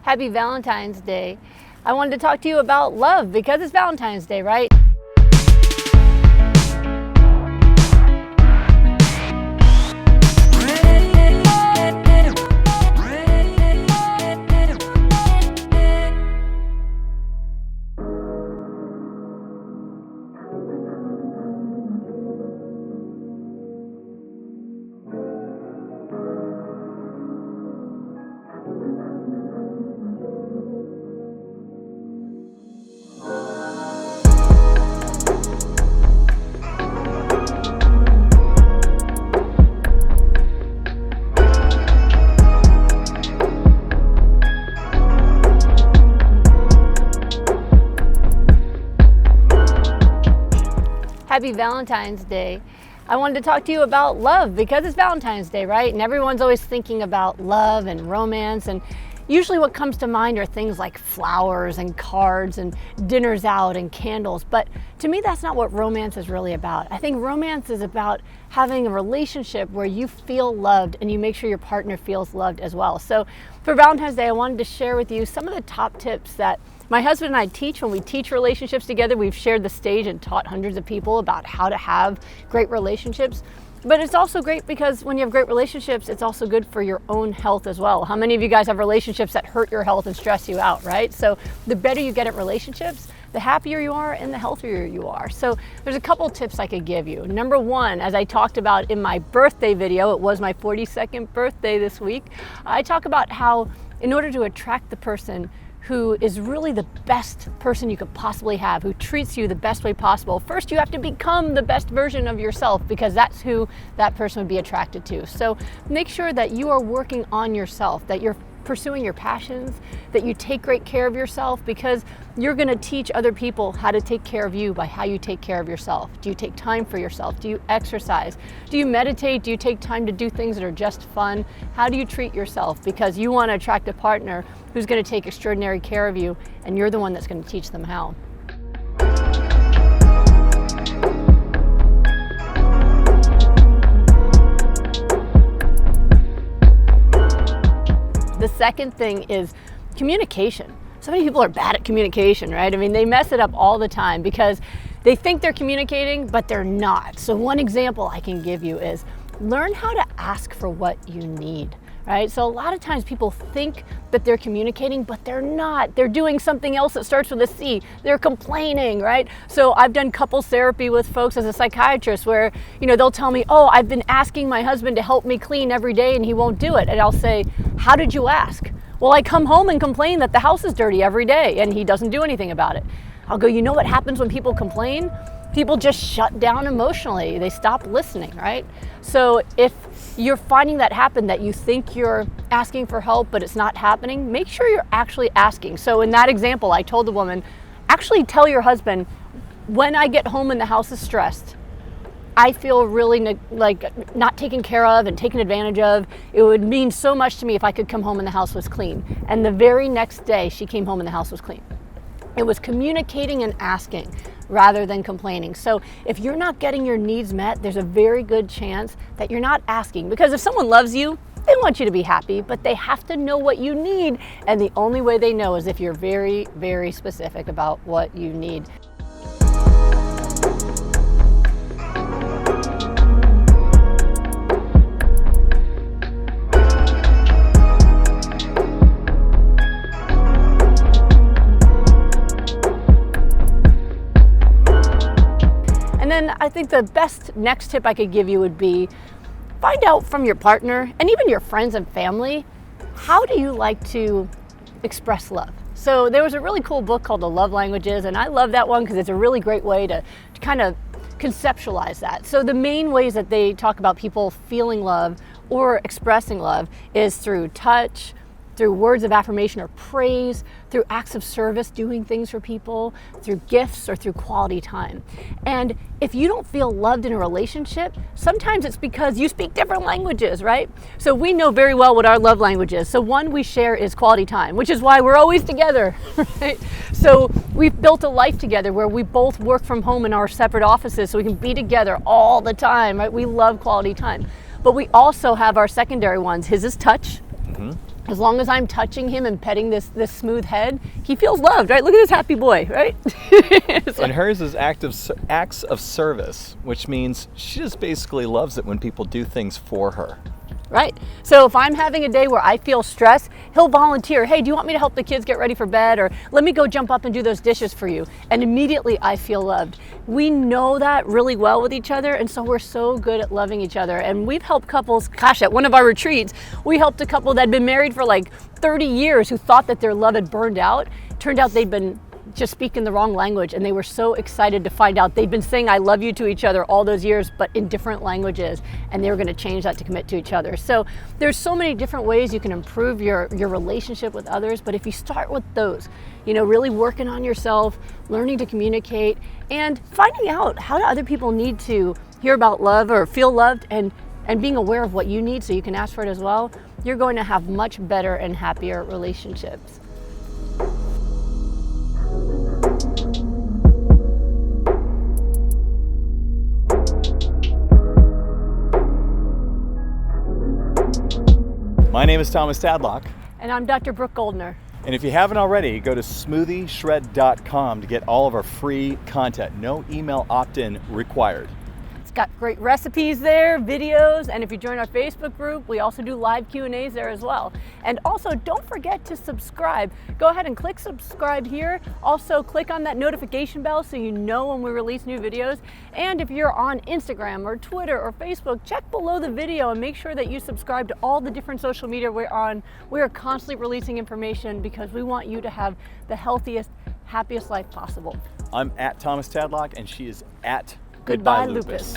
Happy Valentine's Day. I wanted to talk to you about love because it's Valentine's Day, right? Happy Valentine's Day. I wanted to talk to you about love because it's Valentine's Day, right? And everyone's always thinking about love and romance, and usually what comes to mind are things like flowers and cards and dinners out and candles. But to me, that's not what romance is really about. I think romance is about having a relationship where you feel loved and you make sure your partner feels loved as well. So for Valentine's Day, I wanted to share with you some of the top tips that my husband and I teach when we teach relationships together. We've shared the stage and taught hundreds of people about how to have great relationships. But it's also great because when you have great relationships, it's also good for your own health as well. How many of you guys have relationships that hurt your health and stress you out, right? So the better you get at relationships, the happier you are and the healthier you are. So there's a couple tips I could give you. Number one, as I talked about in my birthday video, it was my 42nd birthday this week, I talk about how in order to attract the person who is really the best person you could possibly have, who treats you the best way possible, first you have to become the best version of yourself because that's who that person would be attracted to. So make sure that you are working on yourself, that you're pursuing your passions, that you take great care of yourself because you're going to teach other people how to take care of you by how you take care of yourself. Do you take time for yourself? Do you exercise? Do you meditate? Do you take time to do things that are just fun? How do you treat yourself? Because you want to attract a partner who's going to take extraordinary care of you, and you're the one that's going to teach them how. The second thing is communication. So many people are bad at communication, right? I mean, they mess it up all the time because they think they're communicating, but they're not. So one example I can give you is learn how to ask for what you need, right? So a lot of times people think that they're communicating, but they're not. They're doing something else that starts with a C. They're complaining, right? So I've done couples therapy with folks as a psychiatrist where, they'll tell me, oh, I've been asking my husband to help me clean every day and he won't do it. And I'll say, how did you ask? Well, I come home and complain that the house is dirty every day and he doesn't do anything about it. I'll go, you know what happens when people complain? People just shut down emotionally. They stop listening, right? So if you're finding that happen, that you think you're asking for help, but it's not happening, make sure you're actually asking. So in that example, I told the woman, actually tell your husband, when I get home and the house is stressed, I feel really like not taken care of and taken advantage of. It would mean so much to me if I could come home and the house was clean. And the very next day, she came home and the house was clean. It was communicating and asking rather than complaining. So if you're not getting your needs met, there's a very good chance that you're not asking. Because if someone loves you, they want you to be happy, but they have to know what you need. And the only way they know is if you're very, very specific about what you need. And then I think the best next tip I could give you would be find out from your partner and even your friends and family, how do you like to express love? So there was a really cool book called The Love Languages, and I love that one because it's a really great way to kind of conceptualize that. So the main ways that they talk about people feeling love or expressing love is through touch, through words of affirmation or praise, through acts of service, doing things for people, through gifts, or through quality time. And if you don't feel loved in a relationship, sometimes it's because you speak different languages, right? So we know very well what our love language is. So one we share is quality time, which is why we're always together, right? So we've built a life together where we both work from home in our separate offices so we can be together all the time, right? We love quality time. But we also have our secondary ones. His is touch. As long as I'm touching him and petting this smooth head, he feels loved, right? Look at this happy boy, right? And hers is acts of service, which means she just basically loves it when people do things for her. Right. So if I'm having a day where I feel stressed, he'll volunteer. Hey, do you want me to help the kids get ready for bed? Or let me go jump up and do those dishes for you. And immediately I feel loved. We know that really well with each other. And so we're so good at loving each other. And we've helped couples, gosh, at one of our retreats, we helped a couple that had been married for like 30 years who thought that their love had burned out. Turned out they'd been just speaking the wrong language, and they were so excited to find out they'd been saying I love you to each other all those years, but in different languages, and they were going to change that to commit to each other. So there's so many different ways you can improve your relationship with others, but if you start with those, really working on yourself, learning to communicate, and finding out how do other people need to hear about love or feel loved, and being aware of what you need so you can ask for it as well, you're going to have much better and happier relationships. My name is Thomas Tadlock. And I'm Dr. Brooke Goldner. And if you haven't already, go to smoothieshred.com to get all of our free content. No email opt-in required. It's got great recipes there, videos, and if you join our Facebook group, we also do live Q&As there as well. And also, don't forget to subscribe. Go ahead and click subscribe here. Also, click on that notification bell so you know when we release new videos. And if you're on Instagram or Twitter or Facebook, check below the video and make sure that you subscribe to all the different social media we're on. We are constantly releasing information because we want you to have the healthiest, happiest life possible. I'm at Thomas Tadlock, and she is at Goodbye, Lupus.